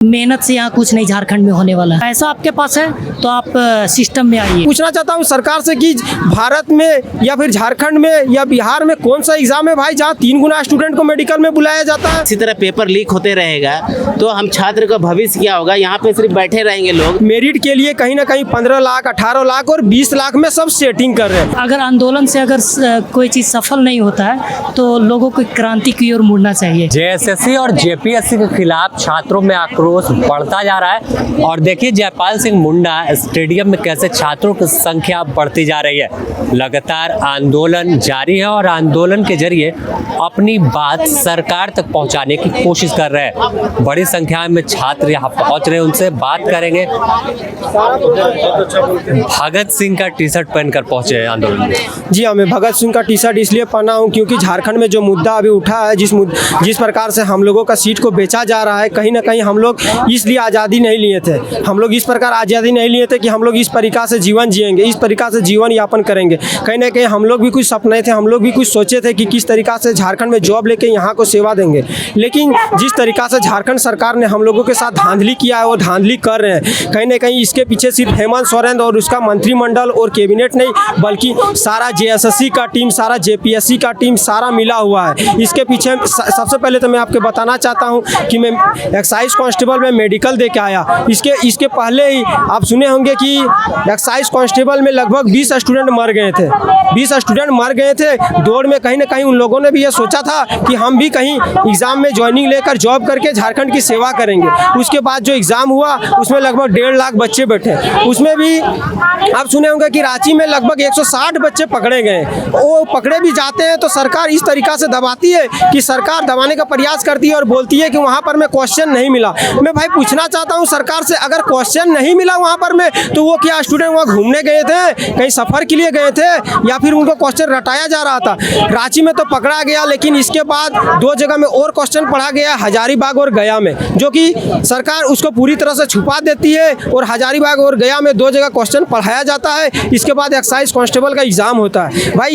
मेहनत से यहाँ कुछ नहीं झारखंड में होने वाला है। पैसा आपके पास है तो आप सिस्टम में आइए। पूछना चाहता हूँ सरकार से कि भारत में या फिर झारखंड में या बिहार में कौन सा एग्जाम है भाई जहाँ 3 गुना स्टूडेंट को मेडिकल में बुलाया जाता है। इसी तरह पेपर लीक होते रहेगा तो हम छात्र का भविष्य क्या होगा। यहाँ पे सिर्फ बैठे रहेंगे लोग। मेरिट के लिए कहीं ना कहीं 15 लाख 18 लाख और 20 लाख में सब सेटिंग कर रहे हैं। अगर आंदोलन से अगर कोई चीज़ सफल नहीं होता है तो लोगों को क्रांति की ओर मुड़ना चाहिए। जेएसएससी और जेपीएससी के खिलाफ छात्रों में आक्रोश बढ़ता जा रहा है और देखिए जयपाल सिंह मुंडा स्टेडियम में कैसे छात्रों की संख्या बढ़ती जा रही है। लगातार आंदोलन जारी है और आंदोलन के जरिए अपनी बात सरकार तक पहुंचाने की कोशिश कर रहे हैं। बड़ी संख्या में छात्र यहाँ पहुंच रहे हैं, उनसे बात करेंगे। भगत सिंह का टी शर्ट पहनकर पहुंचे आंदोलन में। जी हाँ, मैं भगत सिंह का टी शर्ट इसलिए पहना हूँ क्योंकि झारखंड में जो मुद्दा अभी उठा है, जिस प्रकार से हम लोगों का सीट को बेचा जा रहा है, कहीं ना कहीं हम लोग इसलिए आज़ादी नहीं लिए थे। हम लोग इस प्रकार आज़ादी नहीं लिए थे कि हम लोग इस तरीका से जीवन जिएंगे, इस तरीका से जीवन यापन करेंगे। कहीं ना कहीं हम लोग भी कुछ सपने थे, हम लोग भी कुछ सोचे थे कि किस तरीका से झारखंड में जॉब लेके यहाँ को सेवा देंगे। लेकिन जिस तरीका से झारखंड सरकार ने हम लोगों के साथ धांधली किया है, वो धांधली कर रहे हैं। कहीं ना कहीं इसके पीछे सिर्फ हेमंत सोरेन और उसका मंत्रिमंडल और कैबिनेट नहीं, बल्कि सारा जेएसएससी का टीम, सारा जेपीएससी का टीम, सारा मिला हुआ है इसके पीछे। सबसे पहले तो मैं आपको बताना चाहता हूँ कि मैं एक्साइज कांस्टेबल में मेडिकल दे के आया। इसके पहले ही आप सुने होंगे कि एक्साइज कांस्टेबल में लगभग 20 स्टूडेंट मर गए थे। 20 स्टूडेंट मर गए थे दौड़ में। कहीं ना कहीं उन लोगों ने भी ये सोचा था कि हम भी कहीं एग्ज़ाम में ज्वाइनिंग लेकर जॉब करके झारखंड की सेवा करेंगे। उसके बाद जो एग्ज़ाम हुआ उसमें लगभग 1.5 लाख बच्चे बैठे। उसमें भी आप सुने होंगे कि रांची में लगभग 160 बच्चे पकड़े गए। वो पकड़े भी जाते हैं तो सरकार इस तरीका से दबाती है कि सरकार दबाने का प्रयास करती है और बोलती है कि वहाँ पर मैं क्वेश्चन नहीं मिला। मैं भाई पूछना चाहता हूँ सरकार से, अगर क्वेश्चन नहीं मिला वहाँ पर में तो वो क्या स्टूडेंट वहाँ घूमने गए थे, कहीं सफ़र के लिए गए थे, या फिर उनको क्वेश्चन रटाया जा रहा था। रांची में तो पकड़ा गया, लेकिन इसके बाद 2 जगह में और क्वेश्चन पढ़ा गया, हजारीबाग और गया में, जो कि सरकार उसको पूरी तरह से छुपा देती है। और हजारीबाग और गया में 2 जगह क्वेश्चन पढ़ाया जाता है। इसके बाद एक्साइज कांस्टेबल का एग्ज़ाम होता है। भाई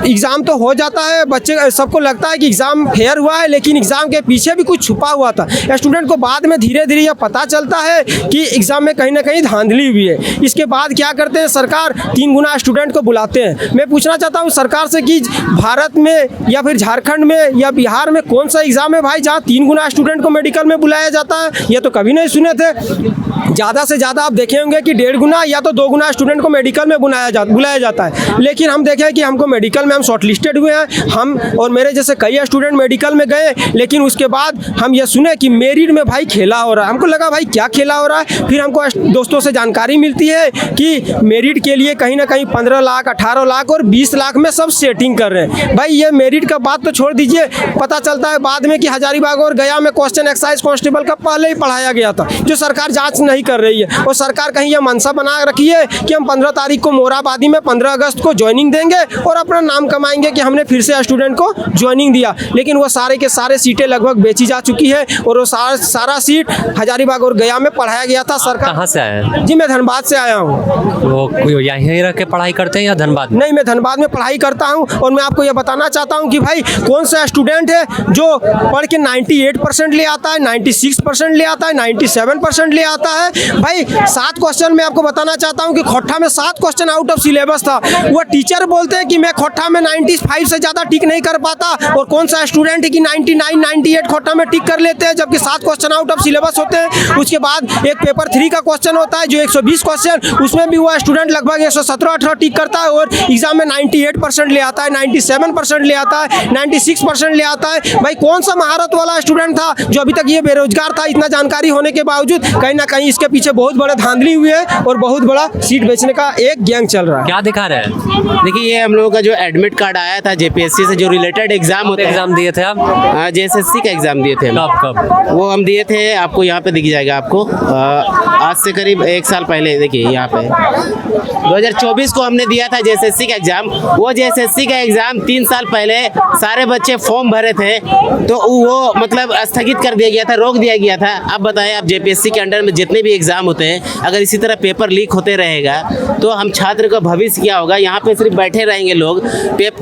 एग्ज़ाम तो हो जाता है, बच्चे सबको लगता है कि एग्ज़ाम फेयर हुआ है, लेकिन एग्ज़ाम के पीछे भी कुछ छुपा हुआ था। स्टूडेंट को बाद में धीरे धीरे यह पता चलता है कि एग्ज़ाम में कहीं ना कहीं धांधली हुई है। इसके बाद क्या करते हैं, सरकार 3 गुना स्टूडेंट को बुलाते हैं। मैं पूछना चाहता हूँ सरकार से कि भारत में या फिर झारखंड में या बिहार में कौन सा एग्ज़ाम है भाई जहाँ 3 गुना स्टूडेंट को मेडिकल में बुलाया जाता है। ये तो कभी नहीं सुने थे। ज़्यादा से ज़्यादा आप देखे होंगे कि 1.5 गुना या तो 2 गुना स्टूडेंट को मेडिकल में बुलाया जाता है। लेकिन हम देखें कि हमको मेडिकल में हम शॉर्टलिस्टेड हुए हैं, हम और मेरे जैसे कई स्टूडेंट मेडिकल में गए। लेकिन उसके बाद हम ये सुने कि मेरिट में भाई खेला हो रहा है। हमको लगा भाई क्या खेला हो रहा है। फिर हमको दोस्तों से जानकारी मिलती है कि मेरिट के लिए कहीं ना कहीं 15 लाख 18 लाख और 20 लाख में सब सेटिंग कर रहे हैं। भाई ये मेरिट का बात तो छोड़ दीजिए, पता चलता है बाद में कि हजारीबाग और गया में क्वेश्चन एक्साइज कांस्टेबल का पहले ही पढ़ाया गया था, जो सरकार जांच नहीं कर रही है। और सरकार कहीं यह मनसा बना रखी है कि हम 15 तारीख को मोराबादी में 15 अगस्त को ज्वाइनिंग देंगे और अपना नाम कमाएंगे कि हमने फिर से स्टूडेंट को ज्वाइनिंग दिया। लेकिन वो सारे के सारे सीटें लगभग बेची जा चुकी है और वो सारा सीट हजारीबाग और गया में पढ़ाया गया था। सरकार कहाँ से आए हैं? जी मैं धनबाद से आया हूँ। वो यहीं रह के पढ़ाई करते हैं या धनबाद में? नहीं, मैं धनबाद में पढ़ाई करता हूँ। और मैं आपको ये बताना चाहता हूँ कि भाई कौन सा स्टूडेंट है जो पढ़ के 98% ले आता है, 96% ले आता है, 97% ले आता है। भाई 7 क्वेश्चन मैं आपको बताना चाहता हूँ कि खोट्ठा में 7 क्वेश्चन आउट ऑफ सिलेबस था। वो टीचर बोलते हैं कि मैं खोट्ठा में 95 से ज़्यादा टिक नहीं कर पाता, और कौन सा स्टूडेंट है कि 99 98 खोट्ठा में टिक कर लेते हैं, जबकि 7 क्वेश्चन आउट ऑफ सिलेबस होते हैं। उसके बाद एक पेपर 3 का क्वेश्चन होता है जो 120 क्वेश्चन, उसमें भी वो स्टूडेंट लगभग 117-18 टिक करता है और एग्जाम में 98% ले आता है, 97% ले आता है, 96% ले आता है। भाई कौन सा महारत वाला स्टूडेंट था जो अभी तक ये बेरोजगार था, इतना जानकारी होने के बावजूद? कहीं ना कहीं इसके पीछे बहुत बड़ा धांधली हुई है और बहुत बड़ा सीट बेचने का एक गैंग चल रहा है। क्या दिखा रहे हैं? देखिए ये हम लोगों का जो एडमिट कार्ड आया था जेपीएससी से, जो रिलेटेड एग्जाम होते हैं। एग्जाम दिए थे आप? जेएसएससी का एग्जाम दिए थे हम। कब? वो हम दिए थे, आपको यहाँ पे दिख जाएगा आपको, आज से करीब 1 साल पहले। देखिए यहाँ पे 2024 को हमने दिया था जेएसएससी का एग्जाम। वो जेएसएससी का एग्जाम 3 साल पहले सारे बच्चे फॉर्म भरे थे तो वो मतलब स्थगित कर दिया गया था, रोक दिया गया था। अब बताएं, आप जेपीएससी के अंडर में जितने भी एग्जाम होते हैं, अगर इसी तरह पेपर लीक होते रहेगा तो हम छात्र का भविष्य क्या होगा। यहाँ पे सिर्फ बैठे रहेंगे लोग।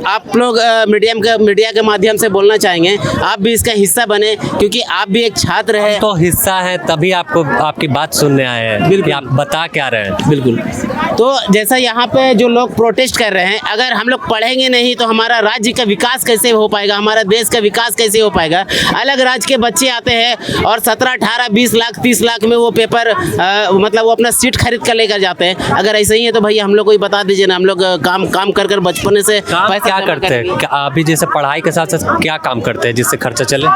आप लोग मीडिया के माध्यम से बोलना चाहेंगे, आप भी इसका हिस्सा बने, क्योंकि आप भी एक छात्र रहे हैं। तो हिस्सा है तभी आपको आपकी बात सुनने आए हैं कि आप बता क्या रहे हैं। बिल्कुल। तो जैसा यहाँ पे जो लोग प्रोटेस्ट कर रहे हैं, अगर हम लोग पढ़ेंगे नहीं तो हमारा राज्य का विकास कैसे हो पाएगा, हमारा देश का विकास कैसे हो पाएगा। अलग राज्य के बच्चे आते हैं और 17, 18, 20 लाख 30 लाख में वो पेपर मतलब वो अपना सीट खरीद कर लेकर जाते हैं। अगर ऐसे ही है तो भैया हम लोग को ही बता दीजिए ना, हम लोग काम कर बचपन से काम क्या करते हैं? अभी जैसे पढ़ाई के साथ साथ क्या काम करते हैं जिससे खर्चा चले?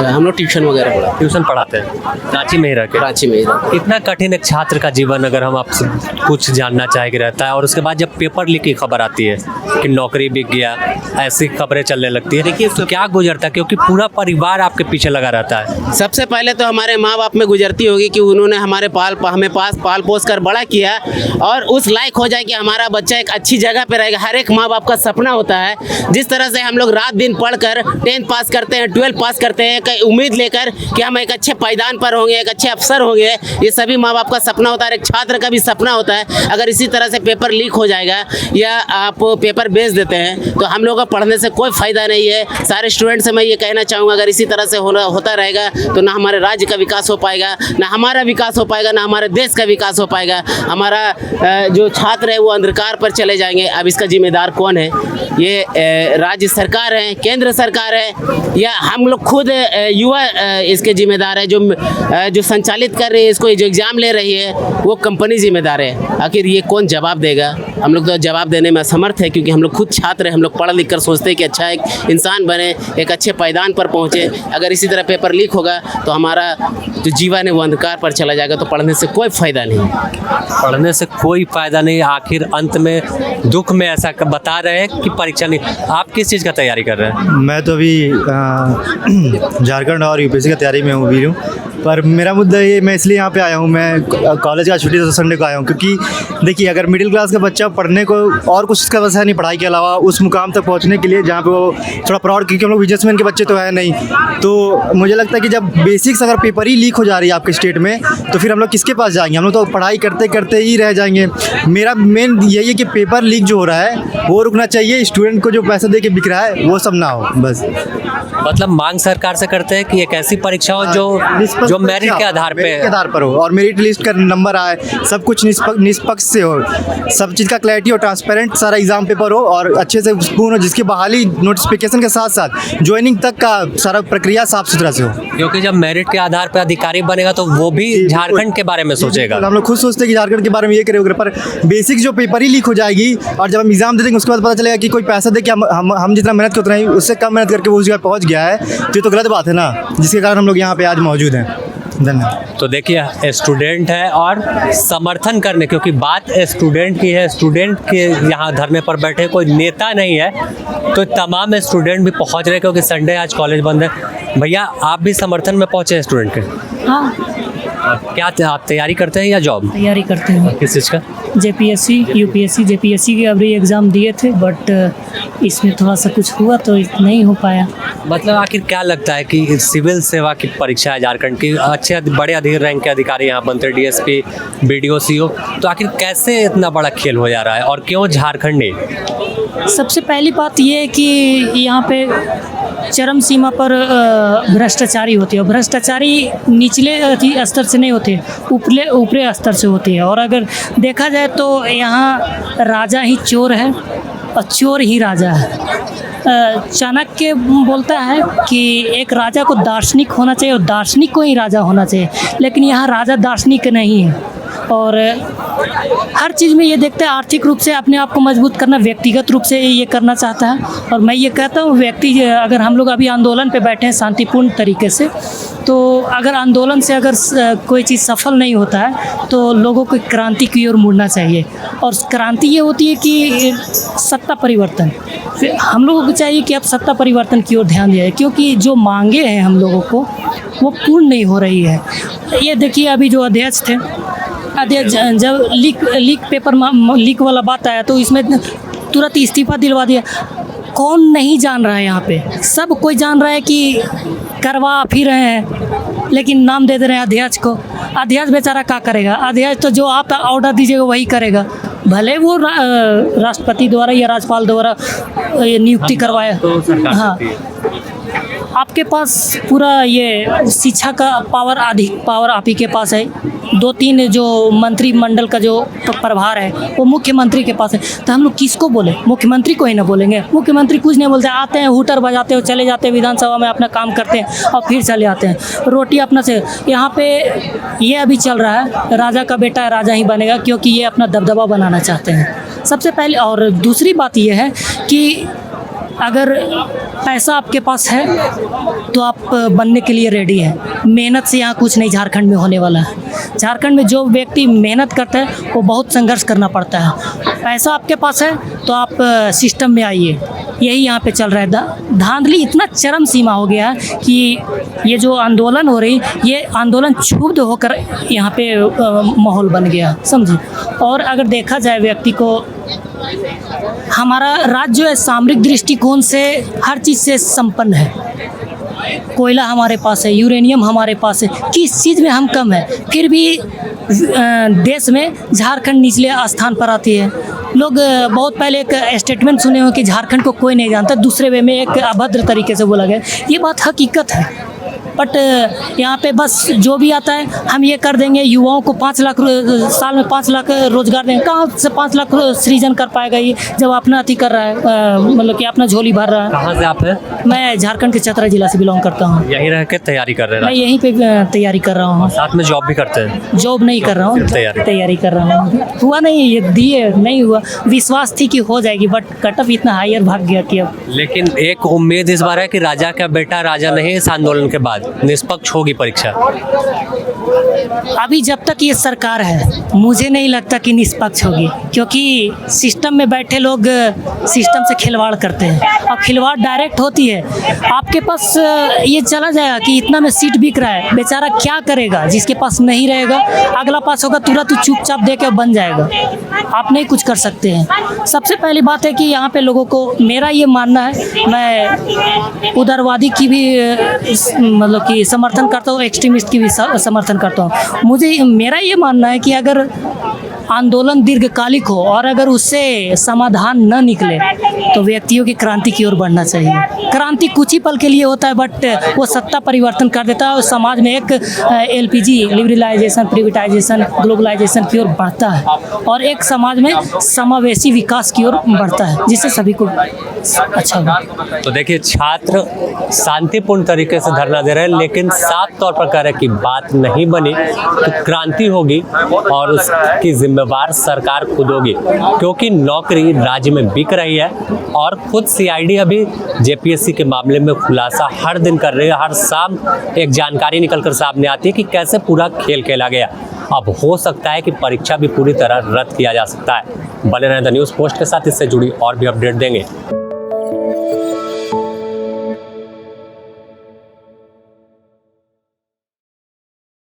हम लोग ट्यूशन वगैरह पढ़ाते ट्यूशन पढ़ाते हैं रांची में ही रह के। रांची में ही रहते। कितना कठिन एक छात्र का जीवन अगर हम आपसे कुछ जानना चाहेंगे रहता है, और उसके बाद जब पेपर लीक की खबर आती है कि नौकरी बिक गया, ऐसी खबरें चलने लगती है, देखिए तो क्या गुजरता है, क्योंकि पूरा परिवार आपके पीछे लगा रहता है। सबसे पहले तो हमारे माँ बाप में गुजरती होगी कि उन्होंने हमें पाल पोस कर बड़ा किया और उस लायक हो जाए कि हमारा बच्चा एक अच्छी जगह पे रहेगा। हर एक माँ बाप का सपना होता है। जिस तरह से हम लोग रात दिन पढ़कर 10th पास करते हैं, 12 पास करते हैं, कई उम्मीद लेकर कि हम एक अच्छे पायदान पर होंगे, एक अच्छे अफसर होंगे, ये सभी माँ बाप का सपना होता है। एक छात्र का भी सपना होता है। अगर इसी तरह से पेपर लीक हो जाएगा या आप पेपर बेच देते हैं तो हम लोगों का पढ़ने से कोई फ़ायदा नहीं है। सारे स्टूडेंट से मैं ये कहना चाहूँगा, अगर इसी तरह से होता रहेगा तो ना हमारे राज्य का विकास हो पाएगा, ना हमारा विकास हो पाएगा, ना हमारे देश का विकास हो पाएगा। हमारा जो छात्र है वो अंधकार पर चले जाएंगे। अब इसका जिम्मेदार कौन है? ये राज्य सरकार है, केंद्र सरकार है, या हम लोग खुद युवा इसके जिम्मेदार है। जो संचालित कर रही है इसको, जो एग्ज़ाम ले रही है वो कंपनी जिम्मेदार है। आखिर ये कौन जवाब देगा? हम लोग तो जवाब देने में असमर्थ है, क्योंकि हम लोग खुद छात्र हैं। हम लोग पढ़ लिख कर सोचते हैं कि अच्छा एक इंसान बने, एक अच्छे पायदान पर पहुँचे। अगर इसी तरह पेपर लीक होगा तो हमारा जो जीवन है वो अंधकार पर चला जाएगा। तो पढ़ने से कोई फ़ायदा नहीं। पढ़ने से कोई फ़ायदा नहीं, आखिर अंत में दुख में ऐसा बता रहे हैं कि परीक्षा नहीं। आप किस चीज़ का तैयारी कर रहे हैं? मैं तो अभी झारखंड और यूपीएससी की तैयारी में हूँ, पर मेरा मुद्दा ये, मैं इसलिए यहाँ पे आया हूँ, मैं कॉलेज का छुट्टी तो संडे को आया हूँ, क्योंकि देखिए अगर मिडिल क्लास का बच्चा पढ़ने को और कुछ उसका वैसा नहीं, पढ़ाई के अलावा उस मुकाम तक पहुँचने के लिए जहाँ पे वो थोड़ा प्राउड, क्योंकि हम लोग बिजनेसमैन के बच्चे तो है नहीं, तो मुझे लगता है कि जब बेसिक्स अगर पेपर ही लीक हो जा रही है आपके स्टेट में तो फिर हम लोग किसके पास जाएंगे? हम लोग तो पढ़ाई करते करते ही रह जाएंगे। मेरा मेन यही है कि पेपर लीक जो हो रहा है वो रुकना चाहिए, स्टूडेंट को जो पैसा दे के बिक रहा है वो सब ना हो बस। मतलब मांग सरकार से करते हैं कि एक ऐसी परीक्षा हो जो मेरिट के आधार पे हो और मेरिट लिस्ट का नंबर आए, सब कुछ निष्पक्ष से हो, सब चीज़ का क्लैरिटी और ट्रांसपेरेंट सारा एग्जाम पेपर हो और अच्छे से पूर्ण हो, जिसकी बहाली नोटिफिकेशन के साथ साथ ज्वाइनिंग तक का सारा प्रक्रिया साफ सुथरा से हो। क्योंकि जब मेरिट के आधार पर अधिकारी बनेगा तो वो भी झारखंड के बारे में सोचेगा। हम लोग खुद सोचते हैं कि झारखंड के बारे में ये करेंगे, पर बेसिक जो पेपर ही लीक हो जाएगी और जब हम एग्जाम दे देंगे उसके बाद पता चलेगा कि कोई पैसा दे के हम जितना मेहनत करते हैं उससे कम मेहनत करके वो उस जगह पहुँच गया है, तो ये तो गलत बात है ना, जिसके कारण हम लोग यहाँ पे आज मौजूद हैं। धन्यवाद। तो देखिए स्टूडेंट है और समर्थन करने, क्योंकि बात स्टूडेंट की है, स्टूडेंट के यहाँ धरने पर बैठे, कोई नेता नहीं है, तो तमाम स्टूडेंट भी पहुँच रहे हैं क्योंकि संडे आज कॉलेज बंद है। भैया आप भी समर्थन में पहुँचे हैं स्टूडेंट के? हाँ, क्या आप तैयारी करते हैं या जॉब तैयारी करते हैं। किस चीज़ का? JPSC UPSC JPSC के अभी एग्ज़ाम दिए थे, बट इसमें थोड़ा सा कुछ हुआ तो नहीं हो पाया। मतलब आखिर क्या लगता है कि सिविल सेवा की परीक्षा है झारखंड की, अच्छे बड़े अधिक रैंक के अधिकारी यहाँ बनते, DSP BDO CO, तो आखिर कैसे इतना बड़ा खेल हो जा रहा है और क्यों झारखंड ने? सबसे पहली बात ये है कि यहाँ पे चरम सीमा पर भ्रष्टाचारी होती है, और भ्रष्टाचारी निचले स्तर से नहीं होते, ऊपरी स्तर से होती है। और अगर देखा जाए तो यहाँ राजा ही चोर है और चोर ही राजा है। चाणक्य बोलता है कि एक राजा को दार्शनिक होना चाहिए और दार्शनिक को ही राजा होना चाहिए, लेकिन यहाँ राजा दार्शनिक नहीं है। और हर चीज़ में ये देखते हैं आर्थिक रूप से अपने आप को मजबूत करना, व्यक्तिगत रूप से ये करना चाहता है। और मैं ये कहता हूँ व्यक्ति, अगर हम लोग अभी आंदोलन पे बैठे हैं शांतिपूर्ण तरीके से, तो अगर आंदोलन से अगर कोई चीज़ सफल नहीं होता है तो लोगों को क्रांति की ओर मुड़ना चाहिए। और क्रांति ये होती है कि सत्ता परिवर्तन। फिर हम लोगों को चाहिए कि अब सत्ता परिवर्तन की ओर ध्यान दिया जाए, क्योंकि जो मांगे हैं हम लोगों को वो पूर्ण नहीं हो रही है। ये देखिए अभी जो अध्यक्ष थे, अध्यक्ष जब लीक पेपर लीक वाला बात आया तो इसमें तुरंत इस्तीफा दिलवा दिया। कौन नहीं जान रहा है? यहाँ पे सब कोई जान रहा है कि करवा फिर रहे हैं, लेकिन नाम दे दे रहे हैं अध्यक्ष को। अध्यक्ष बेचारा क्या करेगा? अध्यक्ष तो जो आप ऑर्डर दीजिएगा वही करेगा, भले वो राष्ट्रपति द्वारा या राज्यपाल द्वारा नियुक्ति करवाया। तो सरकार हाँ, आपके पास पूरा ये शिक्षा का पावर, अधिक पावर आप ही के पास है। 2-3 जो मंत्रिमंडल का जो प्रभार है वो मुख्यमंत्री के पास है। तो हम लोग किसको बोले? मुख्यमंत्री को ही ना बोलेंगे? मुख्यमंत्री कुछ नहीं बोलते, आते हैं हूटर बजाते हो, चले जाते हैं विधानसभा में, अपना काम करते हैं और फिर चले आते हैं। रोटी अपना से यहाँ पे ये अभी चल रहा है, राजा का बेटा राजा ही बनेगा, क्योंकि ये अपना दबदबा बनाना चाहते हैं सबसे पहले। और दूसरी बात ये है कि अगर पैसा आपके पास है तो आप बनने के लिए रेडी हैं। मेहनत से यहाँ कुछ नहीं झारखंड में होने वाला है। झारखंड में जो व्यक्ति मेहनत करता है वो बहुत संघर्ष करना पड़ता है। पैसा आपके पास है तो आप सिस्टम में आइए, यही यहाँ पे चल रहा है। धांधली इतना चरम सीमा हो गया है कि ये जो आंदोलन हो रही, ये आंदोलन क्षुब्ध होकर यहाँ पे माहौल बन गया, समझे। और अगर देखा जाए व्यक्ति को, हमारा राज्य जो है सामरिक दृष्टिकोण से हर चीज़ से संपन्न है। कोयला हमारे पास है, यूरेनियम हमारे पास है, किस चीज़ में हम कम है? फिर भी देश में झारखंड निचले स्थान पर आती है। लोग बहुत पहले एक स्टेटमेंट सुने हो कि झारखंड को कोई नहीं जानता, दूसरे वे में एक अभद्र तरीके से बोला गया। ये बात हकीकत है, बट यहाँ पे बस जो भी आता है हम ये कर देंगे, युवाओं को 5 लाख साल में 5 लाख रोजगार देंगे। कहाँ से 5 लाख सृजन कर पाएगा ये, जब अपना अति कर रहा है, मतलब कि अपना झोली भर रहा है। कहाँ से आप हैं? मैं झारखंड के चतरा जिला से बिलोंग करता हूँ। यहीं रह के तैयारी कर रहे मैं हैं? यहीं पे तैयारी कर रहा हूँ। साथ में जॉब भी करते हैं? जॉब नहीं कर रहा हूँ, तैयारी कर रहा हूँ। हुआ नहीं, ये दिए नहीं हुआ, विश्वास थी कि हो जाएगी, बट कटअप इतना हायर भाग गया कि अब। लेकिन एक उम्मीद इस बार है कि राजा का बेटा राजा नहीं, इस आंदोलन के बाद निष्पक्ष होगी परीक्षा। अभी जब तक ये सरकार है मुझे नहीं लगता कि निष्पक्ष होगी, क्योंकि सिस्टम में बैठे लोग सिस्टम से खिलवाड़ करते हैं और खिलवाड़ डायरेक्ट होती है। आपके पास ये चला जाएगा कि इतना में सीट बिक रहा है, बेचारा क्या करेगा? जिसके पास नहीं रहेगा, अगला पास होगा, तुरंत चुपचाप दे के बन जाएगा। आप नहीं कुछ कर सकते हैं। सबसे पहली बात है कि यहाँ पे लोगों को, मेरा ये मानना है, मैं उदारवादी की भी मतलब कि समर्थन करता हूँ, एक्सट्रीमिस्ट की भी समर्थन करता हूँ। मेरा ये मानना है कि अगर आंदोलन दीर्घकालिक हो और अगर उससे समाधान न निकले तो व्यक्तियों की क्रांति की ओर बढ़ना चाहिए। क्रांति कुछ ही पल के लिए होता है, बट वो सत्ता परिवर्तन कर देता है और समाज में एक LPG लिबरलाइजेशन, प्रिवेटाइजेशन, ग्लोबलाइजेशन की ओर बढ़ता है और एक समाज में समावेशी विकास की ओर बढ़ता है, जिससे सभी को अच्छा होगा। तो देखिए, छात्र शांतिपूर्ण तरीके से धरना दे रहे हैं, लेकिन साफ तौर पर कह रहे हैं कि बात नहीं बनी तो क्रांति होगी और उसकी जिम्मेवार सरकार खुद होगी, क्योंकि नौकरी राज्य में बिक रही है। और खुद CID अभी JPSC के मामले में खुलासा हर दिन कर रही है, हर शाम एक जानकारी निकलकर सामने आती है कि कैसे पूरा खेल खेला गया। अब हो सकता है कि परीक्षा भी पूरी तरह रद्द किया जा सकता है। बने रहें द न्यूज़ पोस्ट के साथ, इससे जुड़ी और भी अपडेट देंगे।